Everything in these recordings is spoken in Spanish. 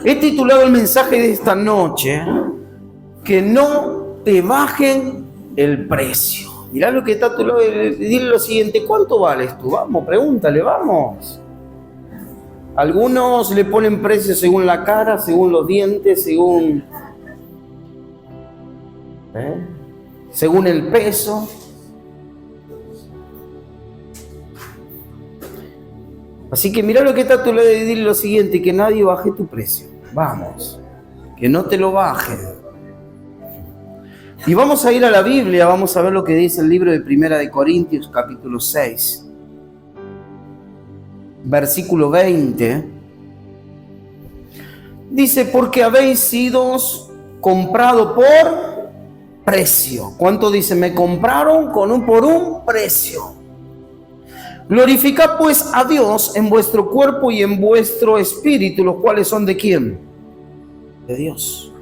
He titulado el mensaje de esta noche, que no te bajen el precio. Mirá lo que está a tu lado, dile lo siguiente: ¿cuánto vales tú? Vamos, pregúntale, vamos. Algunos le ponen precio según la cara, según los dientes, según el peso. Así que mirá lo que está a tu lado y dile lo siguiente: que nadie baje tu precio. Vamos, que no te lo bajen. Y vamos a ir a la Biblia, vamos a ver lo que dice el libro de Primera de Corintios, capítulo 6, versículo 20. Dice: porque habéis sido comprado por precio. ¿Cuánto dice? Me compraron por un precio. Glorificad pues a Dios en vuestro cuerpo y en vuestro espíritu, los cuales son ¿de quién? De Dios.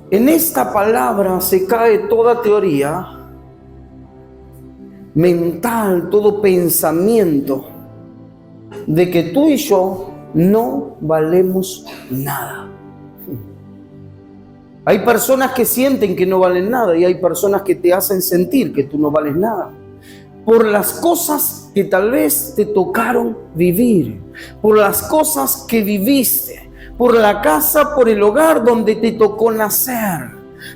En esta palabra se cae toda teoría mental, todo pensamiento de que tú y yo no valemos nada. Hay personas que sienten que no valen nada y hay personas que te hacen sentir que tú no vales nada por las cosas que tal vez te tocaron vivir, por las cosas que viviste, por la casa, por el hogar donde te tocó nacer,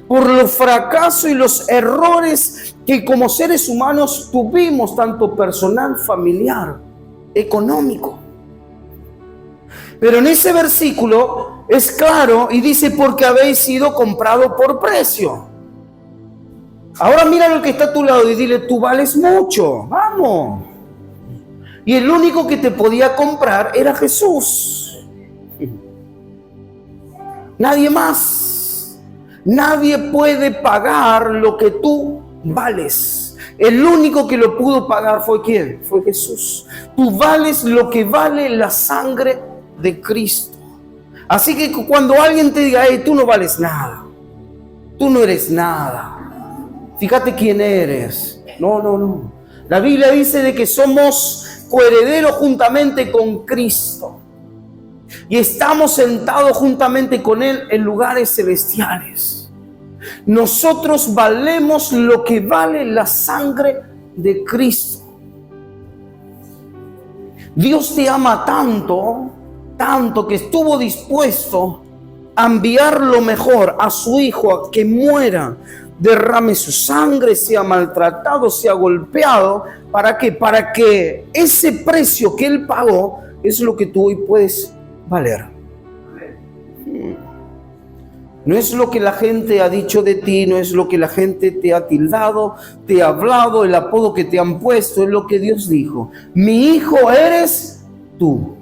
por los fracasos y los errores que como seres humanos tuvimos, tanto personal, familiar, económico. Pero en ese versículo es claro y dice: porque habéis sido comprado por precio. Ahora mira lo que está a tu lado y dile: tú vales mucho, vamos. Y el único que te podía comprar era Jesús. Nadie más. Nadie puede pagar lo que tú vales. El único que lo pudo pagar fue ¿quién? Fue Jesús. Tú vales lo que vale la sangre de Cristo. Así que cuando alguien te diga: hey, tú no vales nada, tú no eres nada, fíjate quién eres. No. La Biblia dice de que somos coherederos juntamente con Cristo y estamos sentados juntamente con Él en lugares celestiales. Nosotros valemos lo que vale la sangre de Cristo. Dios te ama tanto que estuvo dispuesto a enviar lo mejor a su Hijo, a que muera, derrame su sangre, sea maltratado, sea golpeado. ¿Para qué? Para que ese precio que Él pagó es lo que tú hoy puedes valer. No es lo que la gente ha dicho de ti, no es lo que la gente te ha tildado, te ha hablado, el apodo que te han puesto, es lo que Dios dijo: mi hijo eres tú.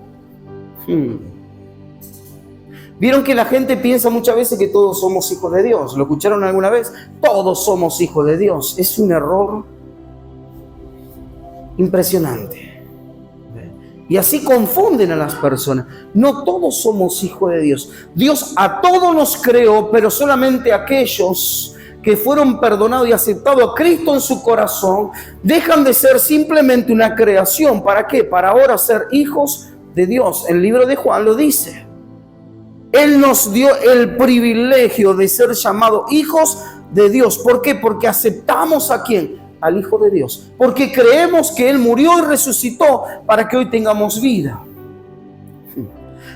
Vieron que la gente piensa muchas veces que todos somos hijos de Dios. ¿Lo escucharon alguna vez? Todos somos hijos de Dios. Es un error impresionante. Y así confunden a las personas. No todos somos hijos de Dios. Dios a todos nos creó, pero solamente aquellos que fueron perdonados y aceptados a Cristo en su corazón dejan de ser simplemente una creación. ¿Para qué? Para ahora ser hijos de Dios. El libro de Juan lo dice. Él nos dio el privilegio de ser llamados hijos de Dios. ¿Por qué? Porque aceptamos ¿a quién? Al Hijo de Dios. Porque creemos que Él murió y resucitó para que hoy tengamos vida.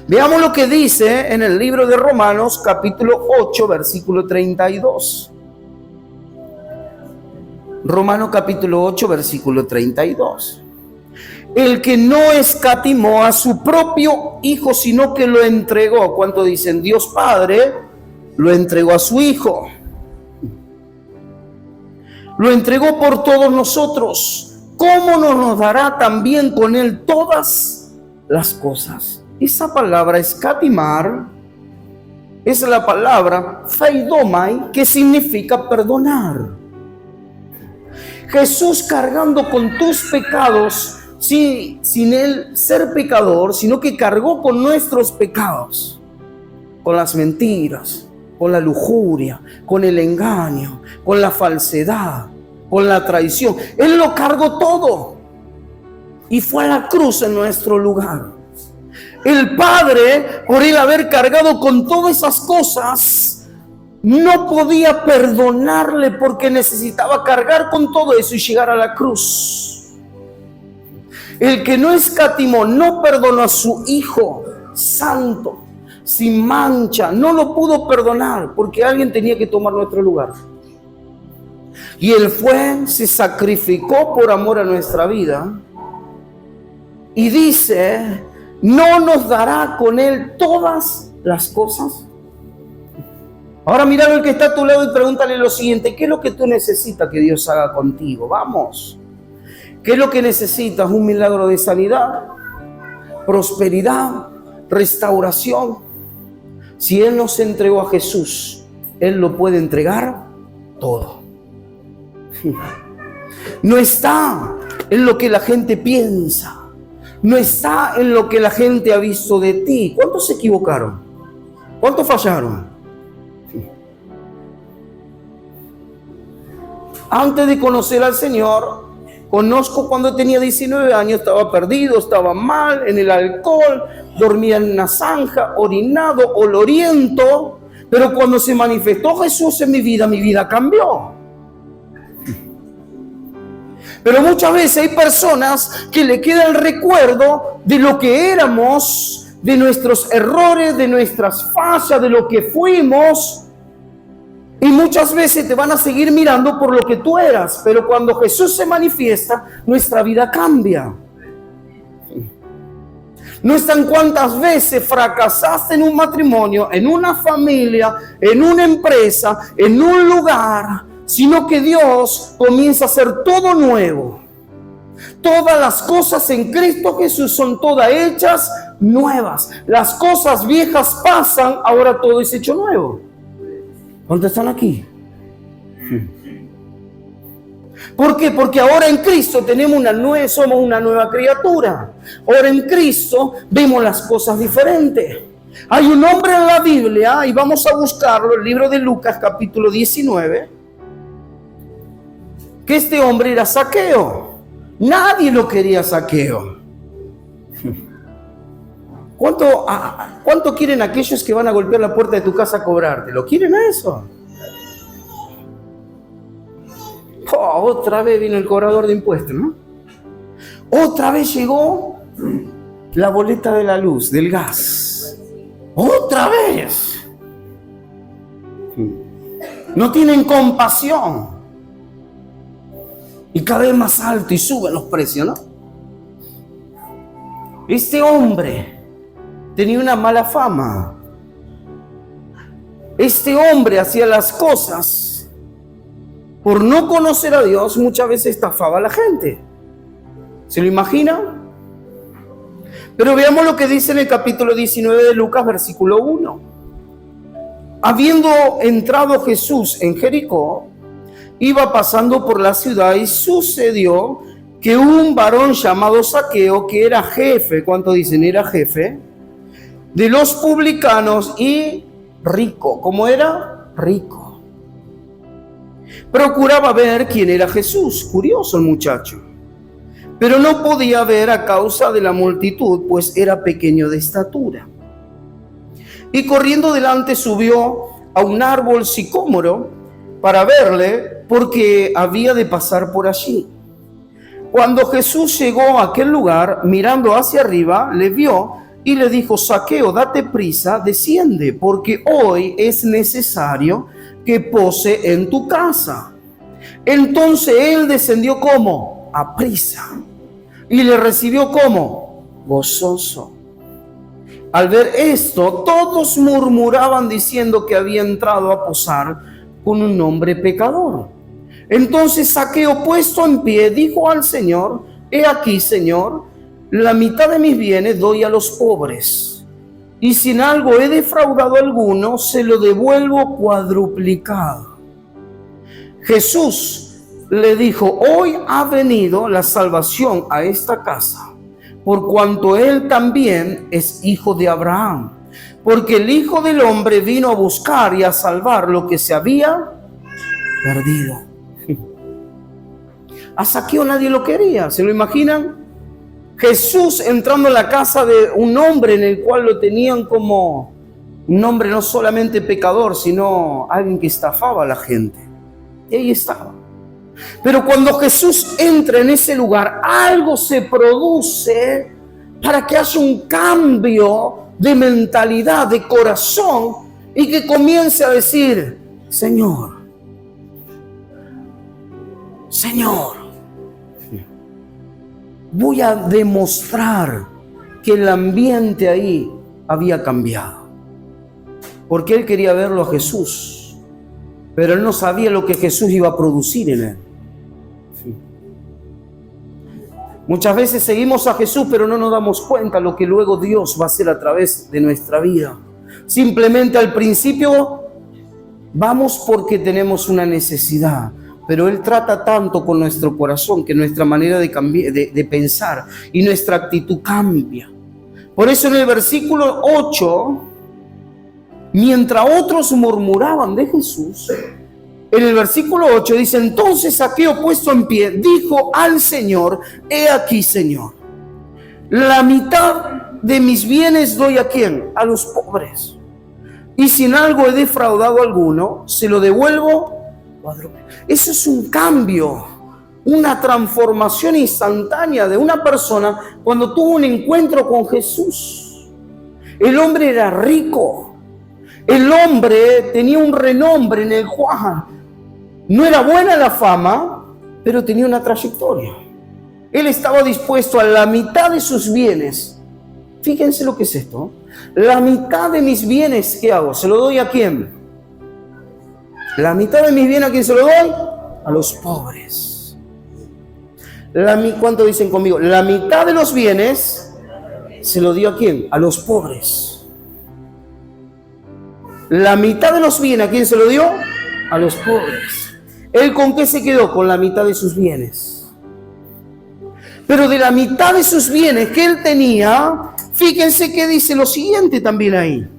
Veamos lo que dice en el libro de Romanos, capítulo 8, versículo 32. Romanos capítulo 8, versículo 32. El que no escatimó a su propio Hijo, sino que lo entregó. ¿Cuánto dicen? Dios Padre lo entregó a su Hijo. Lo entregó por todos nosotros. ¿Cómo no nos dará también con Él todas las cosas? Esa palabra escatimar es la palabra pheidomai, que significa perdonar. Jesús cargando con tus pecados, sin Él ser pecador, sino que cargó con nuestros pecados, con las mentiras, con la lujuria, con el engaño, con la falsedad, con la traición. Él lo cargó todo. y fue a la cruz en nuestro lugar. El Padre, por él haber cargado con todas esas cosas, no podía perdonarle porque necesitaba cargar con todo eso y llegar a la cruz. El que no escatimó, no perdonó a su Hijo santo, sin mancha, no lo pudo perdonar porque alguien tenía que tomar nuestro lugar. Y Él fue, se sacrificó por amor a nuestra vida y dice, ¿no nos dará con Él todas las cosas? Ahora mira al que está a tu lado y pregúntale lo siguiente, ¿qué es lo que tú necesitas que Dios haga contigo? Vamos. ¿Qué es lo que necesitas? ¿Un milagro de sanidad? ¿Prosperidad? ¿Restauración? Si Él nos entregó a Jesús, Él lo puede entregar todo. No está en lo que la gente piensa. No está en lo que la gente ha visto de ti. ¿Cuántos se equivocaron? ¿Cuántos fallaron? Antes de conocer al Señor, conozco cuando tenía 19 años, estaba perdido, estaba mal, en el alcohol, dormía en una zanja, orinado, oloriento, pero cuando se manifestó Jesús en mi vida cambió. Pero muchas veces hay personas que le queda el recuerdo de lo que éramos, de nuestros errores, de nuestras fallas, de lo que fuimos. Y muchas veces te van a seguir mirando por lo que tú eras. Pero cuando Jesús se manifiesta, nuestra vida cambia. No es tan cuántas veces fracasaste en un matrimonio, en una familia, en una empresa, en un lugar, sino que Dios comienza a hacer todo nuevo. Todas las cosas en Cristo Jesús son todas hechas nuevas. Las cosas viejas pasan, ahora todo es hecho nuevo. ¿Cuántos están aquí? ¿Por qué? Porque ahora en Cristo somos una nueva criatura. Ahora en Cristo vemos las cosas diferentes. Hay un hombre en la Biblia, y vamos a buscarlo, el libro de Lucas capítulo 19, que este hombre era Zaqueo. Nadie lo quería Zaqueo. ¿Cuánto quieren aquellos que van a golpear la puerta de tu casa a cobrarte? ¿Lo quieren a eso? Otra vez vino el cobrador de impuestos, ¿no? Otra vez llegó la boleta de la luz, del gas. Otra vez. No tienen compasión. Y cada vez más alto y suben los precios, ¿no? Este hombre tenía una mala fama. Este hombre hacía las cosas por no conocer a Dios, muchas veces estafaba a la gente. ¿Se lo imagina? Pero veamos lo que dice en el capítulo 19 de Lucas, versículo 1. Habiendo entrado Jesús en Jericó, iba pasando por la ciudad y sucedió que un varón llamado Zaqueo, que era jefe, ¿cuánto dicen? Era jefe de los publicanos y rico. ¿Cómo era? Rico. Procuraba ver quién era Jesús. Curioso el muchacho. Pero no podía ver a causa de la multitud, pues era pequeño de estatura. Y corriendo delante subió a un árbol sicómoro para verle, porque había de pasar por allí. Cuando Jesús llegó a aquel lugar, mirando hacia arriba, le vio y le dijo: Zaqueo, date prisa, desciende, porque hoy es necesario que pose en tu casa. Entonces él descendió como a prisa y le recibió como gozoso. Al ver esto, todos murmuraban diciendo que había entrado a posar con un hombre pecador. Entonces Zaqueo, puesto en pie, dijo al Señor: He aquí, Señor, la mitad de mis bienes doy a los pobres, y si en algo he defraudado a alguno, se lo devuelvo cuadruplicado. Jesús le dijo: Hoy ha venido la salvación a esta casa, por cuanto él también es hijo de Abraham, porque el Hijo del Hombre vino a buscar y a salvar lo que se había perdido. A Zaqueo nadie lo quería, ¿se lo imaginan? Jesús entrando en la casa de un hombre en el cual lo tenían como un hombre no solamente pecador, sino alguien que estafaba a la gente. Y ahí estaba. Pero cuando Jesús entra en ese lugar, algo se produce para que haya un cambio de mentalidad, de corazón, y que comience a decir: Señor, voy a demostrar que el ambiente ahí había cambiado. Porque él quería verlo a Jesús, pero él no sabía lo que Jesús iba a producir en él. Muchas veces seguimos a Jesús, pero no nos damos cuenta lo que luego Dios va a hacer a través de nuestra vida. Simplemente al principio vamos porque tenemos una necesidad, pero Él trata tanto con nuestro corazón que nuestra manera de pensar y nuestra actitud cambia. Por eso en el versículo 8, mientras otros murmuraban de Jesús, en el versículo 8 dice: entonces Zaqueo, puesto en pie, dijo al Señor: he aquí, Señor, la mitad de mis bienes doy ¿a quién? A los pobres. Y si en algo he defraudado a alguno, se lo devuelvo cuádruple. Eso es un cambio, una transformación instantánea de una persona cuando tuvo un encuentro con Jesús. El hombre era rico. El hombre tenía un renombre en el Juan. No era buena la fama, pero tenía una trayectoria. Él estaba dispuesto a la mitad de sus bienes. Fíjense lo que es esto. La mitad de mis bienes, ¿qué hago? ¿Se lo doy a quién? La mitad de mis bienes, ¿a quién se lo doy? A los pobres. ¿Cuánto dicen conmigo? La mitad de los bienes se lo dio ¿a quién? A los pobres. La mitad de los bienes, ¿a quién se lo dio? A los pobres. ¿Él con qué se quedó? Con la mitad de sus bienes. Pero de la mitad de sus bienes que él tenía, fíjense que dice lo siguiente también ahí: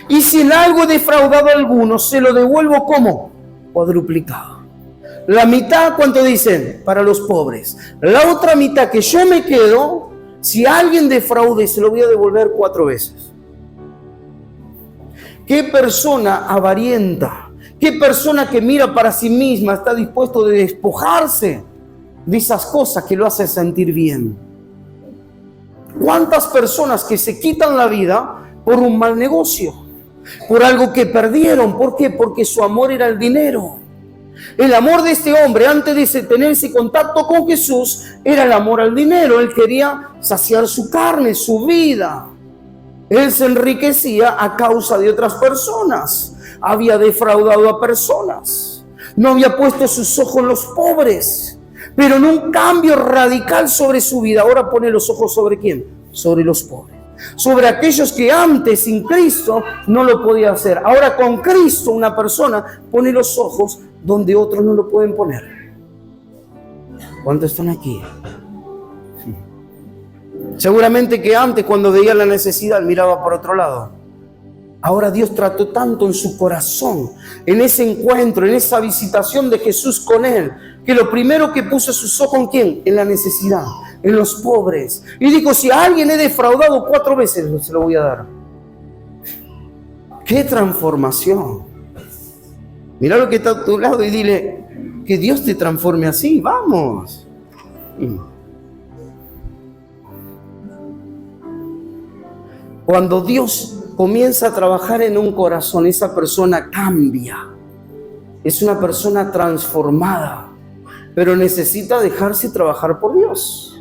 y si en algo he defraudado a alguno, se lo devuelvo ¿cómo? Cuadruplicado. La mitad, ¿cuánto dicen? Para los pobres. La otra mitad que yo me quedo, si alguien defraude, se lo voy a devolver 4 veces. ¿Qué persona avarienta? ¿Qué persona que mira para sí misma está dispuesto a despojarse de esas cosas que lo hacen sentir bien? ¿Cuántas personas que se quitan la vida por un mal negocio? Por algo que perdieron. ¿Por qué? Porque su amor era el dinero. El amor de este hombre, antes de tener ese contacto con Jesús, era el amor al dinero. Él quería saciar su carne, su vida. Él se enriquecía a causa de otras personas. Había defraudado a personas. No había puesto sus ojos en los pobres. Pero en un cambio radical sobre su vida, ahora pone los ojos ¿sobre quién? Sobre los pobres. Sobre aquellos que antes sin Cristo no lo podía hacer. Ahora con Cristo una persona pone los ojos donde otros no lo pueden poner. ¿Cuántos están aquí? Sí. Seguramente que antes, cuando veía la necesidad, miraba por otro lado. Ahora Dios trató tanto en su corazón, en ese encuentro, en esa visitación de Jesús con él, que lo primero que puso sus ojos ¿en quién? En la necesidad, en los pobres. Y dijo: si a alguien he defraudado 4 veces, se lo voy a dar. ¡Qué transformación! Mira lo que está a tu lado y dile: que Dios te transforme así, vamos. Cuando Dios comienza a trabajar en un corazón, esa persona cambia. Es una persona transformada, pero necesita dejarse trabajar por Dios.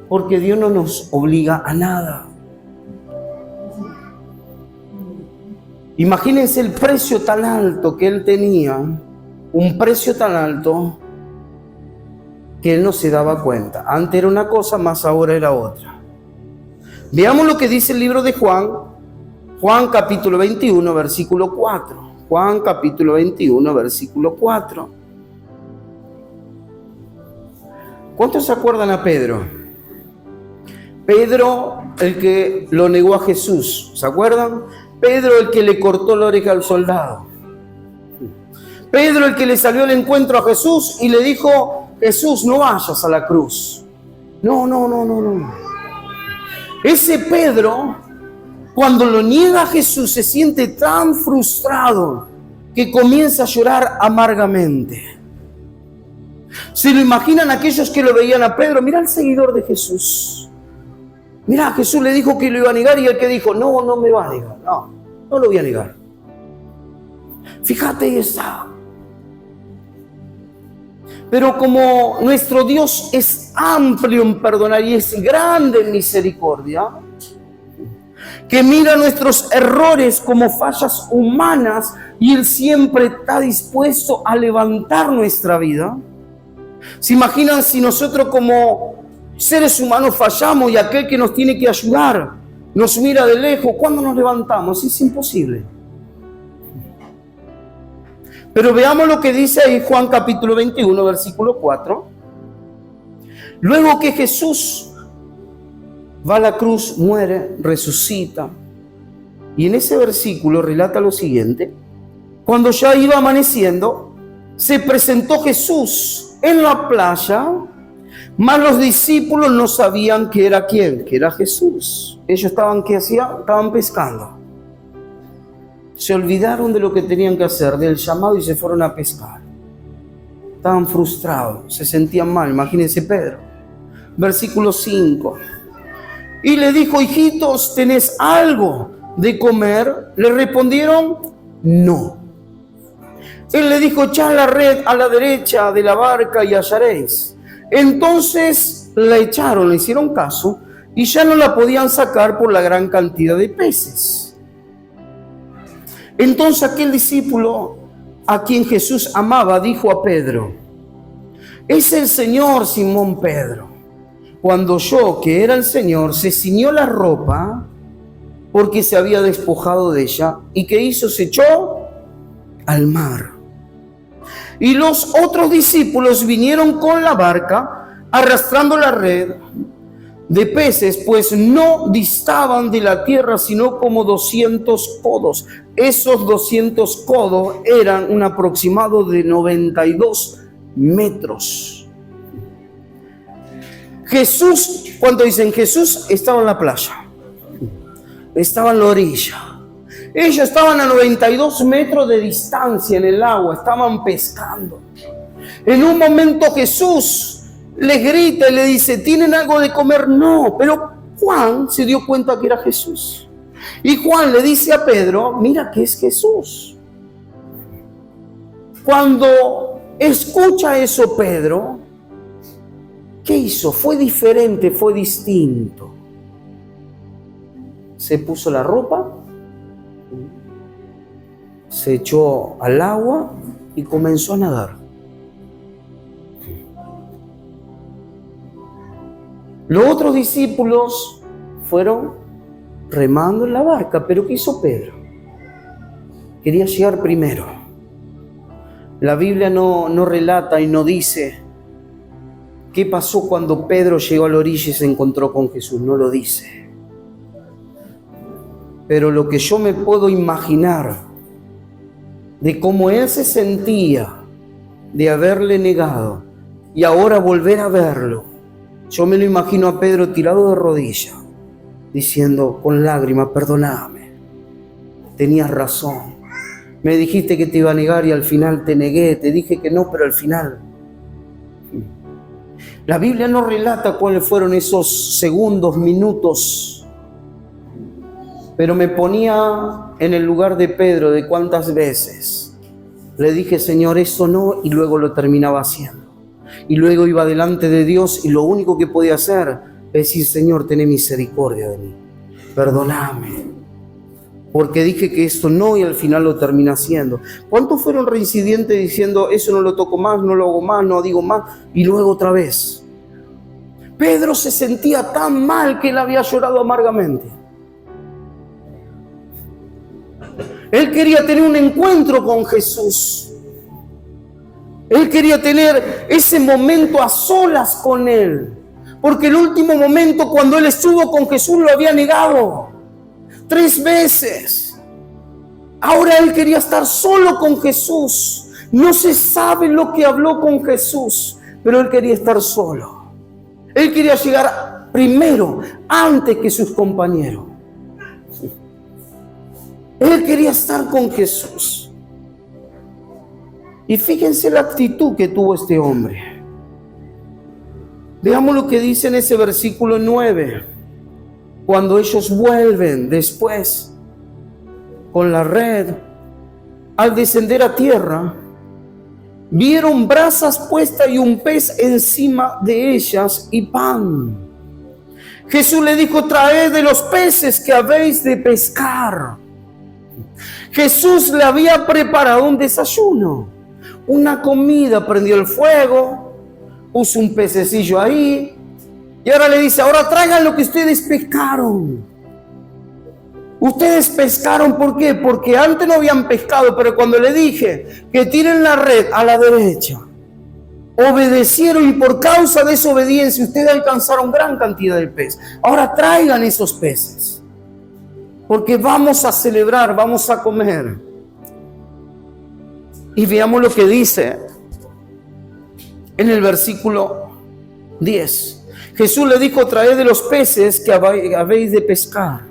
Porque Dios no nos obliga a nada. Imagínense el precio tan alto que él tenía, un precio tan alto que él no se daba cuenta. Antes era una cosa, más ahora era otra. Veamos lo que dice el libro de Juan, Juan capítulo 21, versículo 4. Juan capítulo 21, versículo 4. ¿Cuántos se acuerdan a Pedro? Pedro, el que lo negó a Jesús, ¿se acuerdan? Pedro, el que le cortó la oreja al soldado. Pedro, el que le salió al encuentro a Jesús y le dijo: Jesús, no vayas a la cruz. No, no, no, no, no. Ese Pedro, cuando lo niega a Jesús, se siente tan frustrado que comienza a llorar amargamente. ¿Se lo imaginan aquellos que lo veían a Pedro? Mirá el seguidor de Jesús. Mirá, Jesús le dijo que lo iba a negar y el que dijo, no, no me va a negar. No, no lo voy a negar. Fíjate, ahí está. Pero como nuestro Dios es amplio en perdonar y es grande en misericordia, que mira nuestros errores como fallas humanas y Él siempre está dispuesto a levantar nuestra vida. ¿Se imaginan si nosotros como seres humanos fallamos y aquel que nos tiene que ayudar nos mira de lejos? ¿Cuándo nos levantamos? Es imposible. Pero veamos lo que dice ahí Juan capítulo 21, versículo 4. Luego que Jesús va a la cruz, muere, resucita. Y en ese versículo relata lo siguiente. Cuando ya iba amaneciendo, se presentó Jesús en la playa, mas los discípulos no sabían que era quién, que era Jesús. Ellos estaban, ¿qué hacían? Estaban pescando. Se olvidaron de lo que tenían que hacer, del llamado, y se fueron a pescar. Estaban frustrados, se sentían mal. Imagínense Pedro. Versículo 5. Y le dijo, hijitos, ¿tenés algo de comer? Le respondieron, no. Él le dijo, echad la red a la derecha de la barca y hallaréis. Entonces la echaron, le hicieron caso, y ya no la podían sacar por la gran cantidad de peces. Entonces aquel discípulo a quien Jesús amaba dijo a Pedro, es el Señor, Simón Pedro. Cuando oyó que era el Señor, se ciñó la ropa porque se había despojado de ella. ¿Y qué hizo? Se echó al mar. Y los otros discípulos vinieron con la barca, arrastrando la red de peces, pues no distaban de la tierra, sino como 200 codos. Esos 200 codos eran un aproximado de 92 metros. Jesús, cuando dicen Jesús, estaba en la playa, estaba en la orilla. Ellos estaban a 92 metros de distancia en el agua, estaban pescando. En un momento Jesús les grita y le dice, ¿tienen algo de comer? No, pero Juan se dio cuenta que era Jesús. Y Juan le dice a Pedro, mira que es Jesús. Cuando escucha eso Pedro, ¿qué hizo? Fue diferente, fue distinto. Se puso la ropa, se echó al agua y comenzó a nadar. Los otros discípulos fueron remando en la barca, pero ¿qué hizo Pedro? Quería llegar primero. La Biblia no relata y no dice qué pasó cuando Pedro llegó a la orilla y se encontró con Jesús, no lo dice. Pero lo que yo me puedo imaginar de cómo él se sentía de haberle negado y ahora volver a verlo, yo me lo imagino a Pedro tirado de rodillas, diciendo con lágrimas, perdóname, tenías razón, me dijiste que te iba a negar y al final te negué, te dije que no, pero al final. La Biblia no relata cuáles fueron esos segundos, minutos, pero me ponía en el lugar de Pedro de cuántas veces le dije, Señor, eso no, y luego lo terminaba haciendo. Y luego iba delante de Dios y lo único que podía hacer es decir, Señor, ten misericordia de mí, perdóname, porque dije que esto no y al final lo terminé haciendo. ¿Cuántos fueron reincidentes diciendo, eso no lo toco más, no lo hago más, no digo más, y luego otra vez? Pedro se sentía tan mal que él había llorado amargamente. Él quería tener un encuentro con Jesús. Él quería tener ese momento a solas con Él. Porque el último momento cuando Él estuvo con Jesús lo había negado 3 veces. Ahora Él quería estar solo con Jesús. No se sabe lo que habló con Jesús, pero Él quería estar solo. Él quería llegar primero, antes que sus compañeros. Él quería estar con Jesús. Y fíjense la actitud que tuvo este hombre. Veamos lo que dice en ese versículo 9. Cuando ellos vuelven después con la red, al descender a tierra, vieron brasas puestas y un pez encima de ellas y pan. Jesús le dijo: traed de los peces que habéis de pescar. Jesús le había preparado un desayuno, una comida, prendió el fuego, puso un pececillo ahí y ahora le dice: ahora traigan lo que ustedes pescaron. Ustedes pescaron, ¿por qué? Porque antes no habían pescado, pero cuando le dije que tiren la red a la derecha, obedecieron y por causa de esa obediencia ustedes alcanzaron gran cantidad de peces. Ahora traigan esos peces, porque vamos a celebrar, vamos a comer. Y veamos lo que dice en el versículo 10. Jesús le dijo: traed de los peces que habéis de pescar,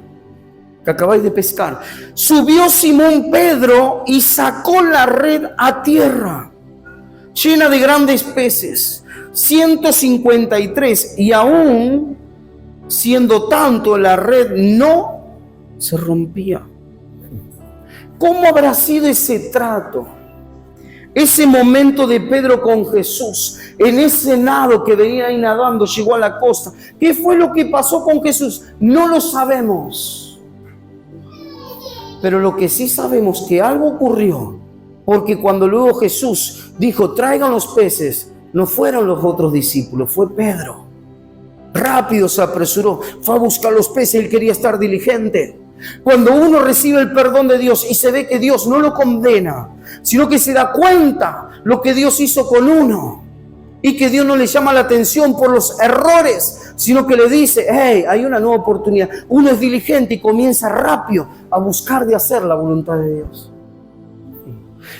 que acabáis de pescar. Subió Simón Pedro y sacó la red a tierra, llena de grandes peces, 153, y aún siendo tanto, la red no se rompía. ¿Cómo habrá sido ese trato? Ese momento de Pedro con Jesús, en ese nado que venía ahí nadando, llegó a la costa. ¿Qué fue lo que pasó con Jesús? No lo sabemos. Pero lo que sí sabemos, que algo ocurrió, porque cuando luego Jesús dijo: traigan los peces, no fueron los otros discípulos, fue Pedro. Rápido se apresuró, fue a buscar los peces, él quería estar diligente. Cuando uno recibe el perdón de Dios y se ve que Dios no lo condena, sino que se da cuenta lo que Dios hizo con uno, y que Dios no le llama la atención por los errores, sino que le dice: hey, hay una nueva oportunidad. Uno es diligente y comienza rápido a buscar de hacer la voluntad de Dios.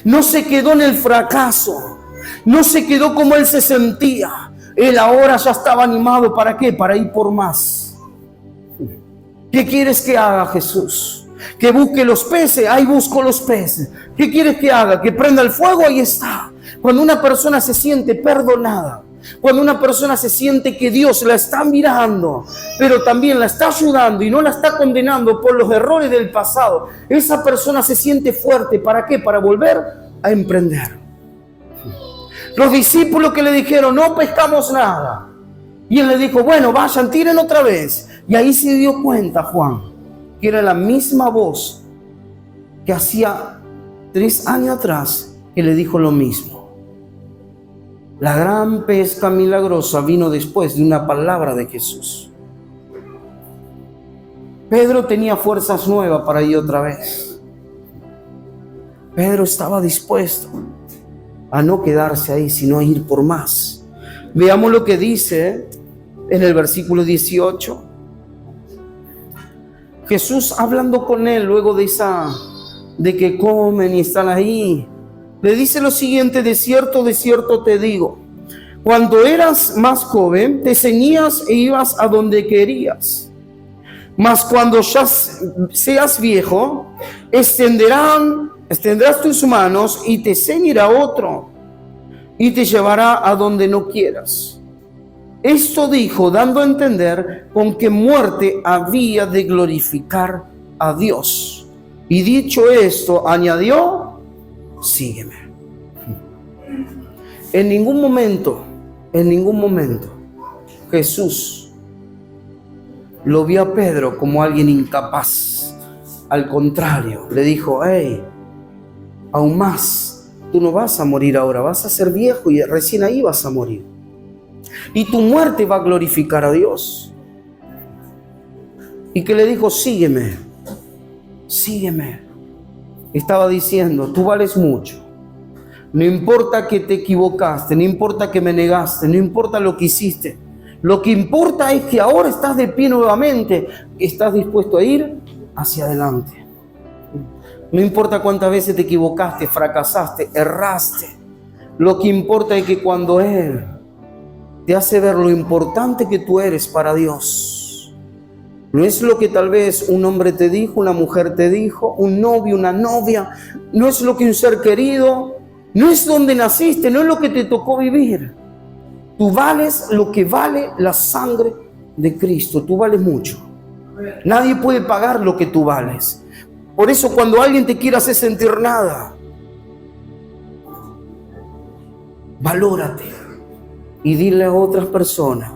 No se quedó en el fracaso, no se quedó como él se sentía. Él ahora ya estaba animado. ¿Para qué? Para ir por más. ¿Qué quieres que haga, Jesús? Que busque los peces, ahí busco los peces. ¿Qué quieres que haga? Que prenda el fuego, ahí está. Cuando una persona se siente perdonada, cuando una persona se siente que Dios la está mirando, pero también la está ayudando y no la está condenando por los errores del pasado, esa persona se siente fuerte. ¿Para qué? Para volver a emprender. Los discípulos que le dijeron: no pescamos nada, y él le dijo: bueno, vayan, tiren otra vez. Y ahí se dio cuenta Juan que era la misma voz que hacía 3 años atrás que le dijo lo mismo. La gran pesca milagrosa vino después de una palabra de Jesús. Pedro tenía fuerzas nuevas para ir otra vez. Pedro estaba dispuesto a no quedarse ahí, sino a ir por más. Veamos lo que dice en el versículo 18. Jesús, hablando con él luego de que comen y están ahí, le dice lo siguiente: de cierto te digo, cuando eras más joven te ceñías e ibas a donde querías, mas cuando ya seas viejo, extenderás tus manos y te ceñirá otro y te llevará a donde no quieras. Esto dijo, dando a entender con qué muerte había de glorificar a Dios. Y dicho esto, añadió: sígueme. En ningún momento, Jesús lo vio a Pedro como alguien incapaz. Al contrario, le dijo: hey, aún más, tú no vas a morir ahora, vas a ser viejo y recién ahí vas a morir. Y tu muerte va a glorificar a Dios. Y que le dijo: sígueme, sígueme. Estaba diciendo: tú vales mucho. No importa que te equivocaste, no importa que me negaste, no importa lo que hiciste. Lo que importa es que ahora estás de pie nuevamente, estás dispuesto a ir hacia adelante. No importa cuántas veces te equivocaste, fracasaste, erraste. Lo que importa es que cuando Él te hace ver lo importante que tú eres para Dios. No es lo que tal vez un hombre te dijo, una mujer te dijo, un novio, una novia. No es lo que un ser querido, no es donde naciste, no es lo que te tocó vivir. Tú vales lo que vale la sangre de Cristo. Tú vales mucho. Nadie puede pagar lo que tú vales. Por eso cuando alguien te quiera hacer sentir nada, valórate y dile a otras personas: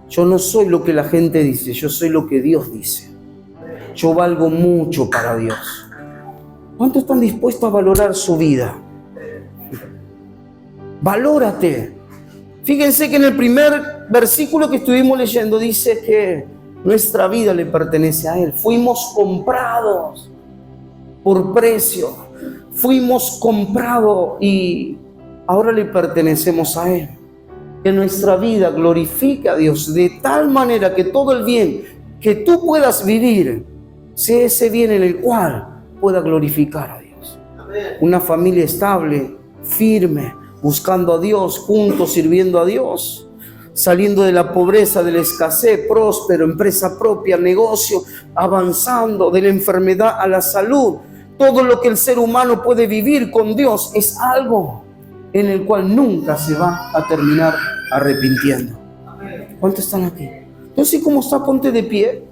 yo no soy lo que la gente dice, yo soy lo que Dios dice. Yo valgo mucho para Dios. ¿Cuántos están dispuestos a valorar su vida? Valórate. Fíjense que en el primer versículo que estuvimos leyendo dice que nuestra vida le pertenece a Él. Fuimos comprados por precio. Fuimos comprados y ahora le pertenecemos a Él. Que nuestra vida glorifique a Dios de tal manera que todo el bien que tú puedas vivir sea ese bien en el cual pueda glorificar a Dios. Una familia estable, firme, buscando a Dios, juntos sirviendo a Dios, saliendo de la pobreza, de la escasez, próspero, empresa propia, negocio, avanzando de la enfermedad a la salud. Todo lo que el ser humano puede vivir con Dios es algo en el cual nunca se va a terminar arrepintiendo. ¿Cuántos están aquí? Entonces, ¿cómo está? Ponte de pie.